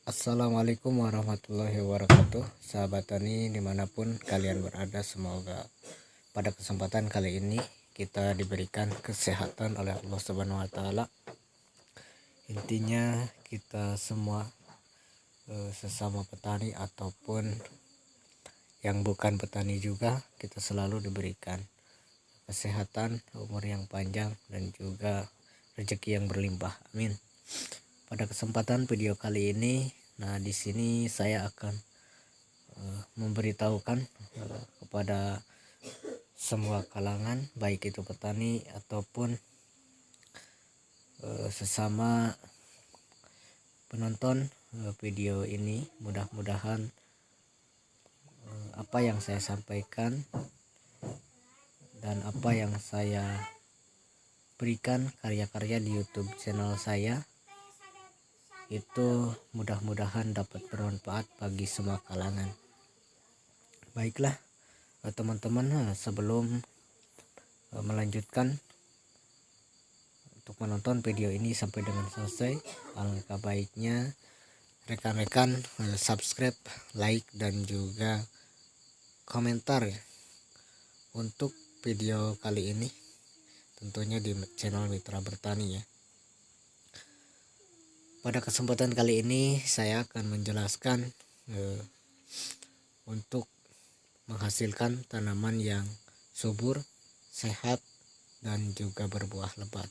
Assalamualaikum warahmatullahi wabarakatuh, sahabat tani dimanapun kalian berada. Semoga pada kesempatan kali ini kita diberikan kesehatan oleh Allah Subhanahu wa Ta'ala. Intinya kita semua sesama petani ataupun yang bukan petani juga, kita selalu diberikan kesehatan, umur yang panjang, dan juga rezeki yang berlimpah. Amin. Pada kesempatan video kali ini, di sini saya akan memberitahukan kepada semua kalangan, baik itu petani ataupun sesama penonton video ini. Mudah-mudahan apa yang saya sampaikan dan apa yang saya berikan karya-karya di YouTube channel saya itu mudah-mudahan dapat bermanfaat bagi semua kalangan. Baiklah teman-teman, sebelum melanjutkan untuk menonton video ini sampai dengan selesai, alangkah baiknya rekan-rekan subscribe, like, dan juga komentar untuk video kali ini, tentunya di channel Mitra Bertani ya. Pada kesempatan kali ini saya akan menjelaskan untuk menghasilkan tanaman yang subur, sehat, dan juga berbuah lebat.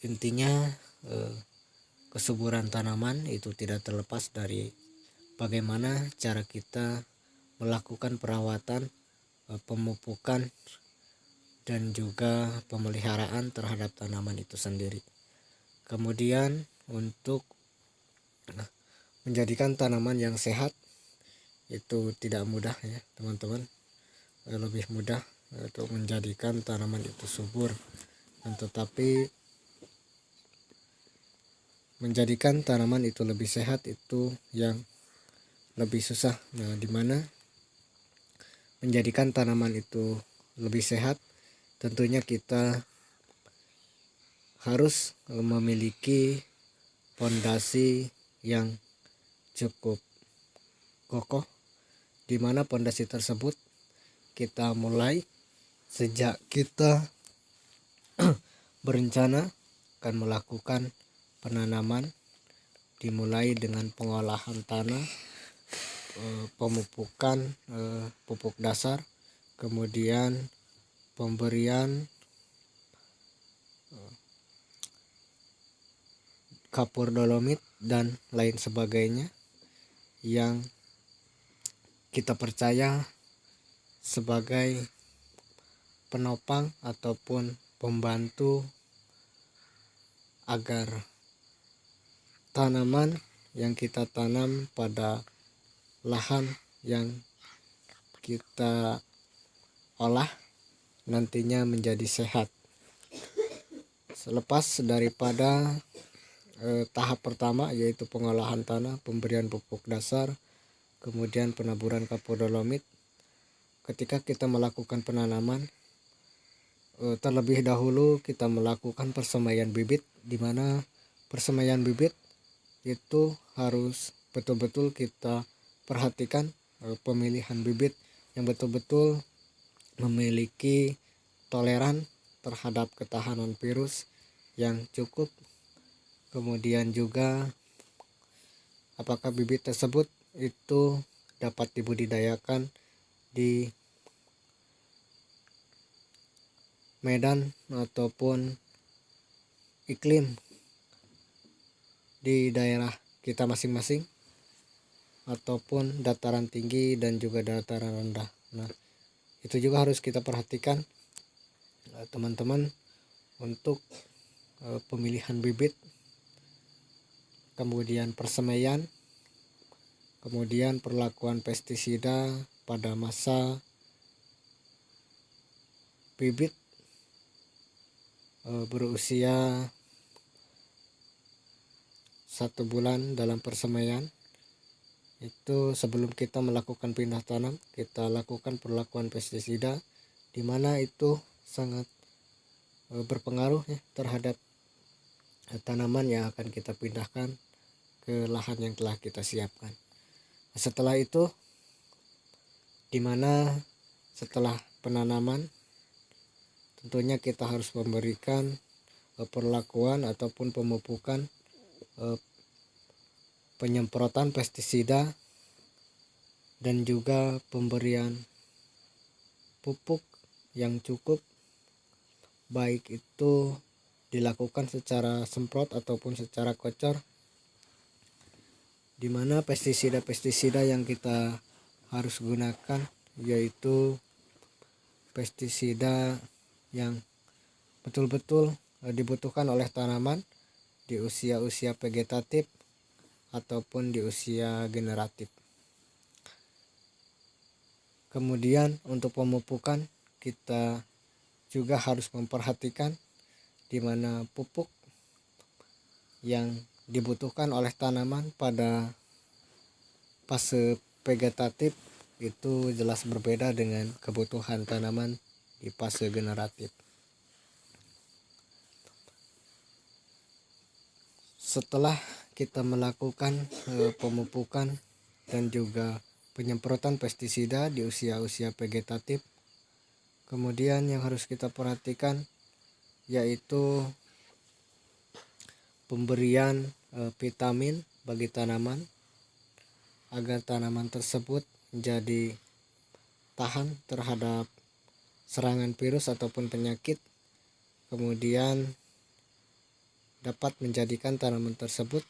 Intinya kesuburan tanaman itu tidak terlepas dari bagaimana cara kita melakukan perawatan, pemupukan, dan juga pemeliharaan terhadap tanaman itu sendiri. Kemudian untuk menjadikan tanaman yang sehat itu tidak mudah ya teman-teman. Lebih mudah untuk menjadikan tanaman itu subur, tetapi menjadikan tanaman itu lebih sehat itu yang lebih susah. Dimana menjadikan tanaman itu lebih sehat, tentunya kita harus memiliki pondasi yang cukup kokoh, di mana pondasi tersebut kita mulai sejak kita berencana akan melakukan penanaman, dimulai dengan pengolahan tanah, pemupukan pupuk dasar, kemudian pemberian kapur dolomit dan lain sebagainya yang kita percaya sebagai penopang ataupun pembantu agar tanaman yang kita tanam pada lahan yang kita olah nantinya menjadi sehat. Selepas daripada tahap pertama, yaitu pengolahan tanah, pemberian pupuk dasar, kemudian penaburan kapur dolomit, ketika kita melakukan penanaman, terlebih dahulu kita melakukan persemaian bibit, di mana persemaian bibit itu harus betul-betul kita perhatikan, pemilihan bibit yang betul-betul memiliki toleran terhadap ketahanan virus yang cukup. Kemudian juga apakah bibit tersebut itu dapat dibudidayakan di medan ataupun iklim di daerah kita masing-masing, ataupun dataran tinggi dan juga dataran rendah. Itu juga harus kita perhatikan teman-teman untuk pemilihan bibit, kemudian persemaian, kemudian perlakuan pestisida pada masa bibit berusia 1 bulan dalam persemaian. Itu sebelum kita melakukan pindah tanam, kita lakukan perlakuan pestisida, di mana itu sangat berpengaruh ya terhadap tanaman yang akan kita pindahkan ke lahan yang telah kita siapkan. Setelah itu, dimana setelah penanaman tentunya kita harus memberikan perlakuan ataupun pemupukan penyemprotan pestisida dan juga pemberian pupuk yang cukup, baik itu dilakukan secara semprot ataupun secara kocor, di mana pestisida yang kita harus gunakan yaitu pestisida yang betul-betul dibutuhkan oleh tanaman di usia-usia vegetatif ataupun di usia generatif. Kemudian untuk pemupukan kita juga harus memperhatikan di mana pupuk yang dibutuhkan oleh tanaman pada fase vegetatif itu jelas berbeda dengan kebutuhan tanaman di fase generatif. Setelah kita melakukan pemupukan dan juga penyemprotan pestisida di usia-usia vegetatif, kemudian yang harus kita perhatikan yaitu pemberian vitamin bagi tanaman agar tanaman tersebut menjadi tahan terhadap serangan virus ataupun penyakit, kemudian dapat menjadikan tanaman tersebut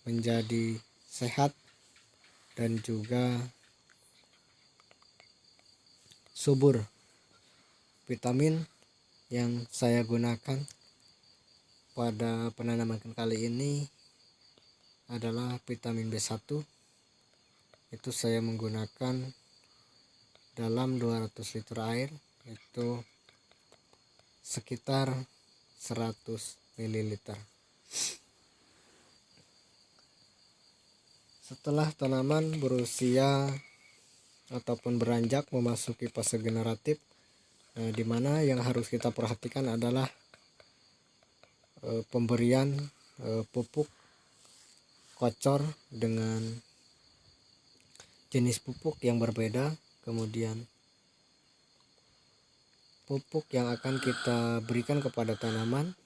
menjadi sehat dan juga subur. Vitamin yang saya gunakan pada penanaman kali ini adalah vitamin B1. Itu saya menggunakan dalam 200 liter air, itu sekitar 100 ml. Setelah tanaman berusia ataupun beranjak memasuki fase generatif, di mana yang harus kita perhatikan adalah pemberian pupuk kocor dengan jenis pupuk yang berbeda, kemudian pupuk yang akan kita berikan kepada tanaman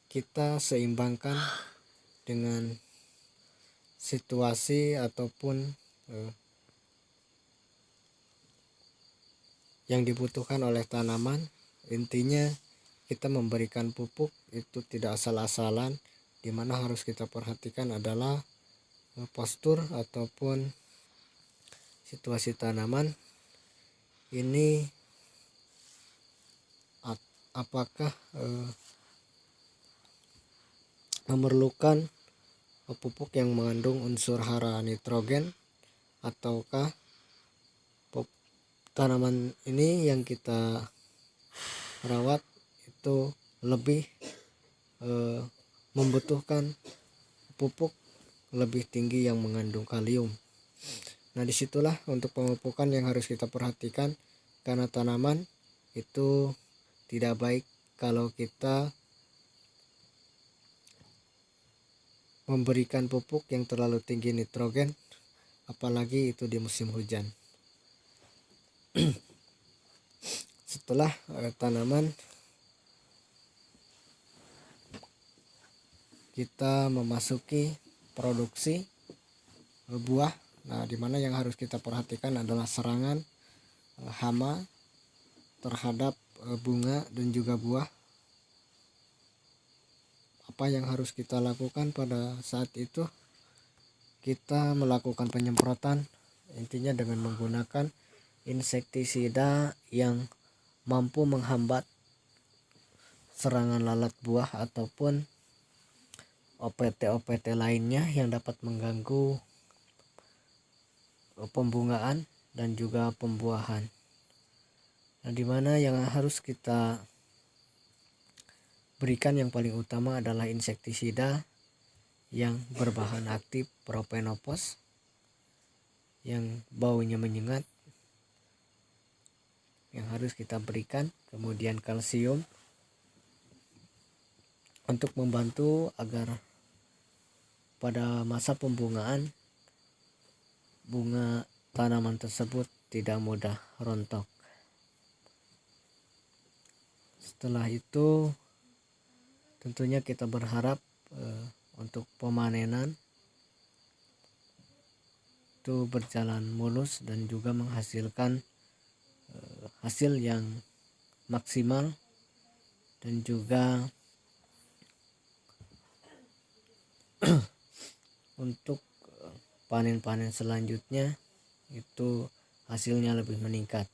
kita seimbangkan dengan situasi ataupun yang dibutuhkan oleh tanaman. Intinya kita memberikan pupuk itu tidak asal-asalan, di mana harus kita perhatikan adalah postur ataupun situasi tanaman ini, apakah memerlukan pupuk yang mengandung unsur hara nitrogen, ataukah tanaman ini yang kita rawat itu lebih membutuhkan pupuk lebih tinggi yang mengandung kalium. Nah, disitulah untuk pemupukan yang harus kita perhatikan, karena tanaman itu tidak baik kalau kita memberikan pupuk yang terlalu tinggi nitrogen, apalagi itu di musim hujan. Setelah tanaman kita memasuki produksi buah, nah dimana yang harus kita perhatikan adalah serangan hama terhadap bunga dan juga buah. Apa yang harus kita lakukan pada saat itu? Kita melakukan penyemprotan, intinya dengan menggunakan insektisida yang mampu menghambat serangan lalat buah ataupun OPT lainnya yang dapat mengganggu pembungaan dan juga pembuahan. Nah, dimana yang harus kita berikan yang paling utama adalah insektisida yang berbahan aktif propenopos yang baunya menyengat yang harus kita berikan, kemudian kalsium untuk membantu agar pada masa pembungaan bunga tanaman tersebut tidak mudah rontok. Setelah itu tentunya kita berharap untuk pemanenan itu berjalan mulus dan juga menghasilkan hasil yang maksimal, dan juga untuk panen-panen selanjutnya itu hasilnya lebih meningkat.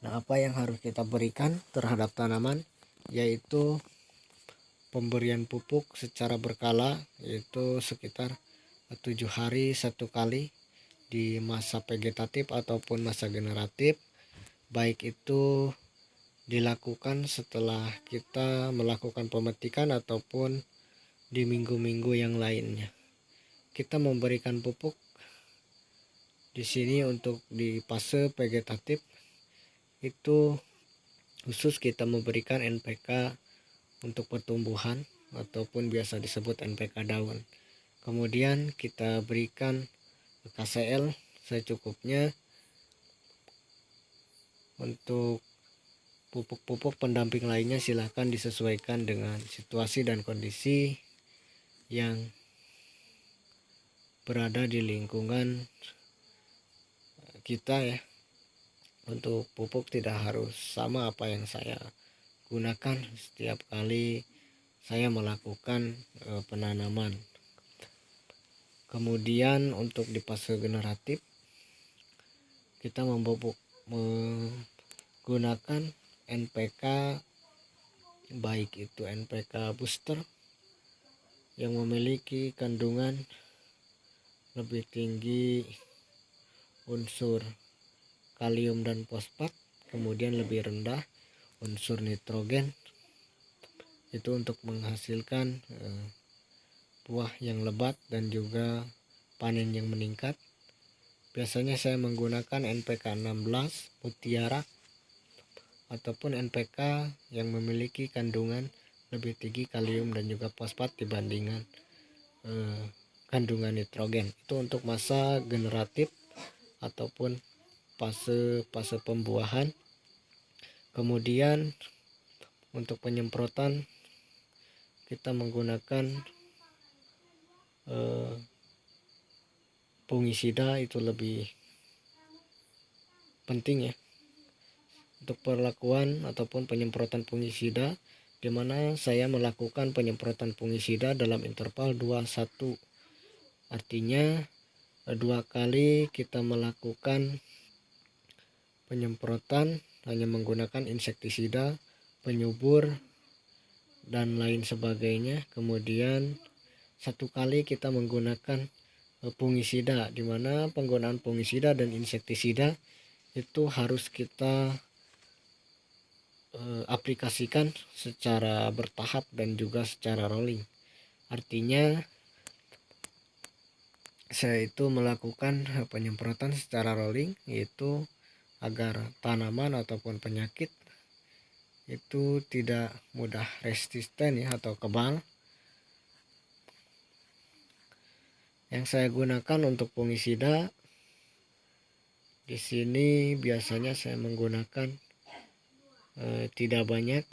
Nah, apa yang harus kita berikan terhadap tanaman yaitu pemberian pupuk secara berkala, yaitu sekitar 7 hari 1 kali di masa vegetatif ataupun masa generatif, baik itu dilakukan setelah kita melakukan pemetikan ataupun di minggu-minggu yang lainnya. Kita memberikan pupuk di sini untuk di fase vegetatif itu khusus kita memberikan NPK untuk pertumbuhan ataupun biasa disebut NPK daun. Kemudian kita berikan KCL secukupnya. Untuk pupuk-pupuk pendamping lainnya silakan disesuaikan dengan situasi dan kondisi yang berada di lingkungan kita ya. Untuk pupuk tidak harus sama apa yang saya gunakan setiap kali saya melakukan penanaman. Kemudian untuk di fase generatif kita menggunakan NPK, baik itu NPK booster yang memiliki kandungan lebih tinggi unsur kalium dan fosfat, kemudian lebih rendah unsur nitrogen, itu untuk menghasilkan buah yang lebat dan juga panen yang meningkat. Biasanya saya menggunakan NPK 16 Mutiara ataupun NPK yang memiliki kandungan lebih tinggi kalium dan juga fosfat dibandingkan kandungan nitrogen. Itu untuk masa generatif ataupun fase pembuahan. Kemudian untuk penyemprotan kita menggunakan fungisida, itu lebih penting ya untuk perlakuan ataupun penyemprotan fungisida, di mana saya melakukan penyemprotan fungisida dalam interval 2-1. Artinya 2 kali kita melakukan penyemprotan hanya menggunakan insektisida, penyubur dan lain sebagainya. Kemudian 1 kali kita menggunakan fungisida, di mana penggunaan fungisida dan insektisida itu harus kita aplikasikan secara bertahap dan juga secara rolling. Artinya saya itu melakukan penyemprotan secara rolling, yaitu agar tanaman ataupun penyakit itu tidak mudah resisten ya atau kebal. Yang saya gunakan untuk fungisida di sini biasanya saya menggunakan tidak banyak,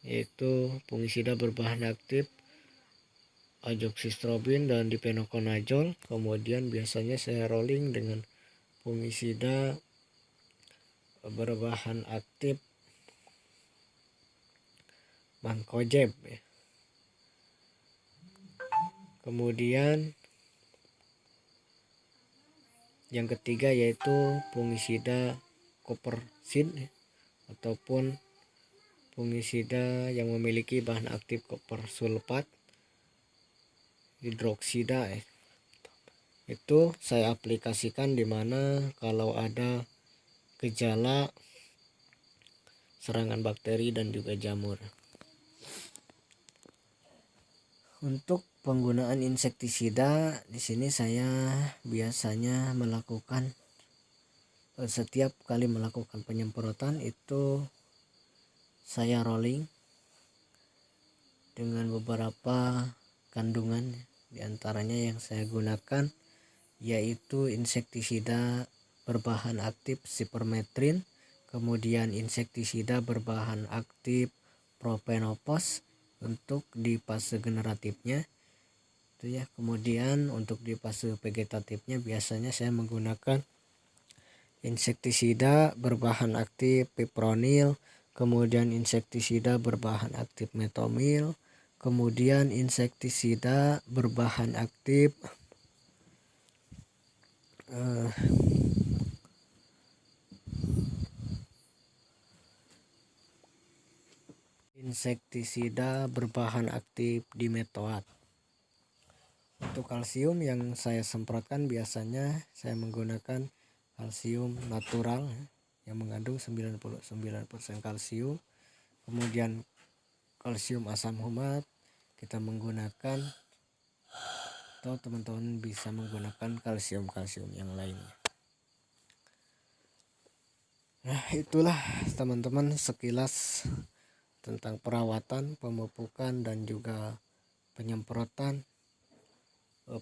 yaitu fungisida berbahan aktif azoxystrobin dan difenoconazole. Kemudian biasanya saya rolling dengan fungisida berbahan aktif mancozeb ya. Kemudian yang ketiga yaitu fungisida kopersin ya, ataupun fungisida yang memiliki bahan aktif koper sulfat hidroksida ya. Itu saya aplikasikan di mana kalau ada gejala serangan bakteri dan juga jamur. Untuk penggunaan insektisida di sini saya biasanya melakukan setiap kali melakukan penyemprotan itu saya rolling dengan beberapa kandungan. Di antaranya yang saya gunakan yaitu insektisida berbahan aktif sipermetrin, kemudian insektisida berbahan aktif propenopos untuk di fase generatifnya itu ya. Kemudian untuk di fase vegetatifnya biasanya saya menggunakan insektisida berbahan aktif fipronil, kemudian insektisida berbahan aktif metomil, kemudian insektisida berbahan aktif dimetoat. Untuk kalsium yang saya semprotkan biasanya saya menggunakan kalsium natural yang mengandung 99% kalsium. Kemudian kalsium asam humat kita menggunakan, atau teman-teman bisa menggunakan kalsium yang lainnya. Nah, itulah teman-teman sekilas tentang perawatan, pemupukan dan juga penyemprotan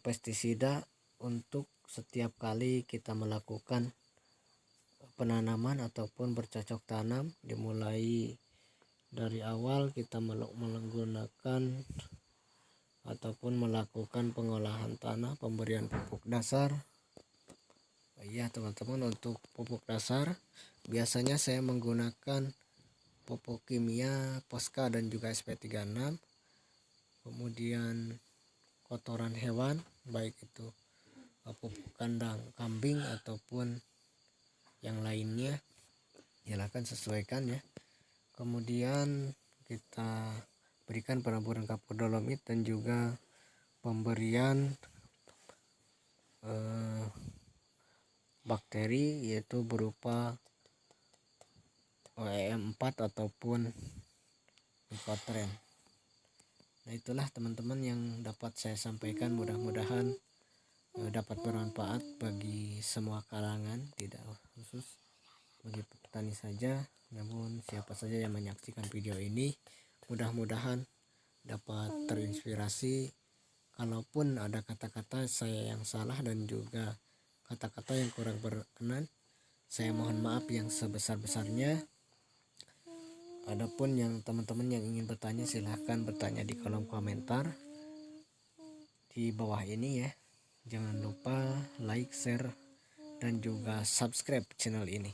pestisida untuk setiap kali kita melakukan penanaman ataupun bercocok tanam. Dimulai dari awal kita menggunakan ataupun melakukan pengolahan tanah, pemberian pupuk dasar. Ya teman-teman, untuk pupuk dasar biasanya saya menggunakan pupuk kimia Posca dan juga SP36. Kemudian kotoran hewan, baik itu pupuk kandang kambing ataupun yang lainnya, silakan sesuaikan ya. Kemudian kita berikan penaburan kapur dolomit dan juga pemberian bakteri yaitu berupa OEM4 ataupun Nicotren. Nah, itulah teman-teman yang dapat saya sampaikan, mudah-mudahan dapat bermanfaat bagi semua kalangan, tidak khusus bagi petani saja, namun siapa saja yang menyaksikan video ini mudah-mudahan dapat terinspirasi. Kalaupun ada kata-kata saya yang salah dan juga kata-kata yang kurang berkenan, saya mohon maaf yang sebesar-besarnya. Adapun yang teman-teman yang ingin bertanya, silahkan bertanya di kolom komentar di bawah ini ya. Jangan lupa like, share dan juga subscribe channel ini.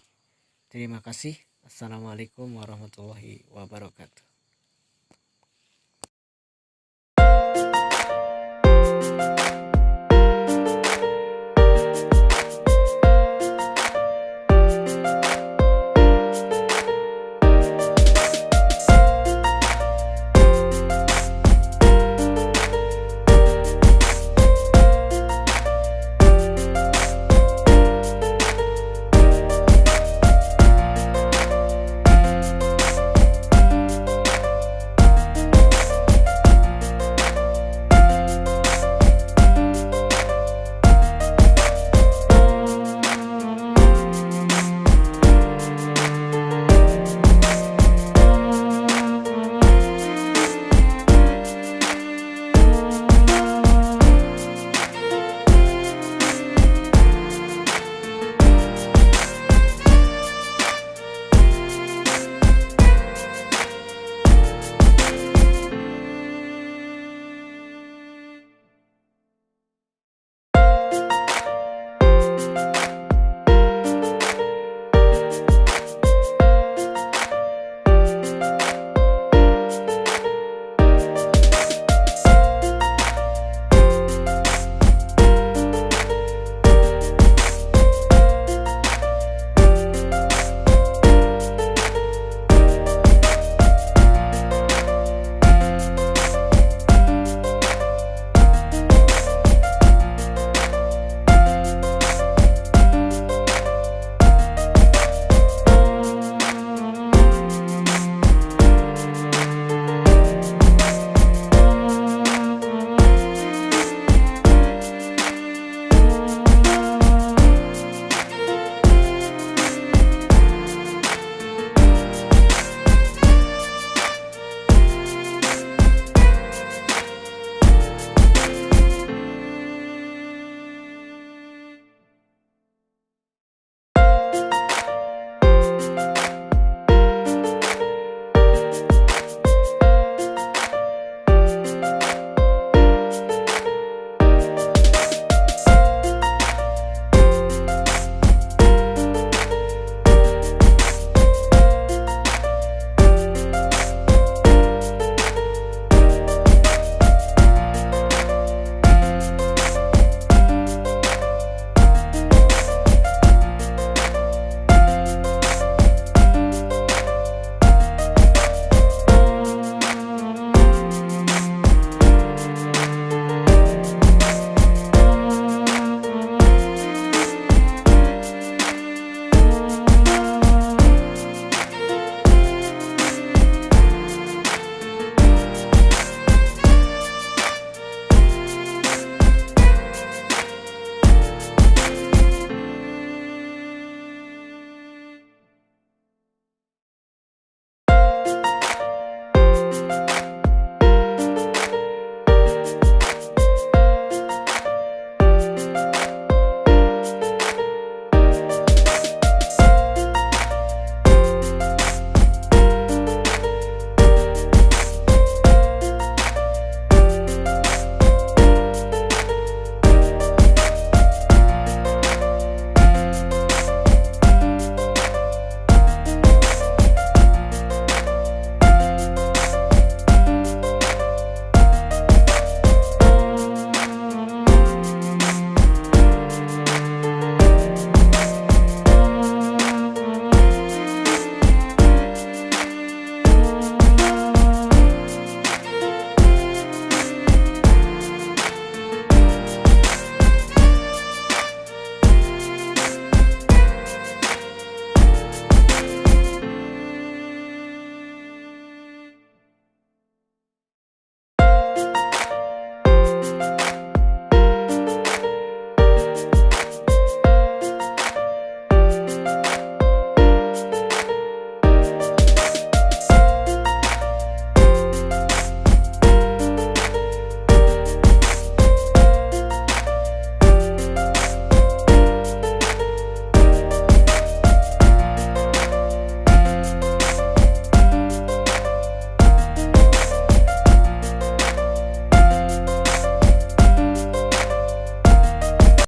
Terima kasih. Assalamualaikum warahmatullahi wabarakatuh.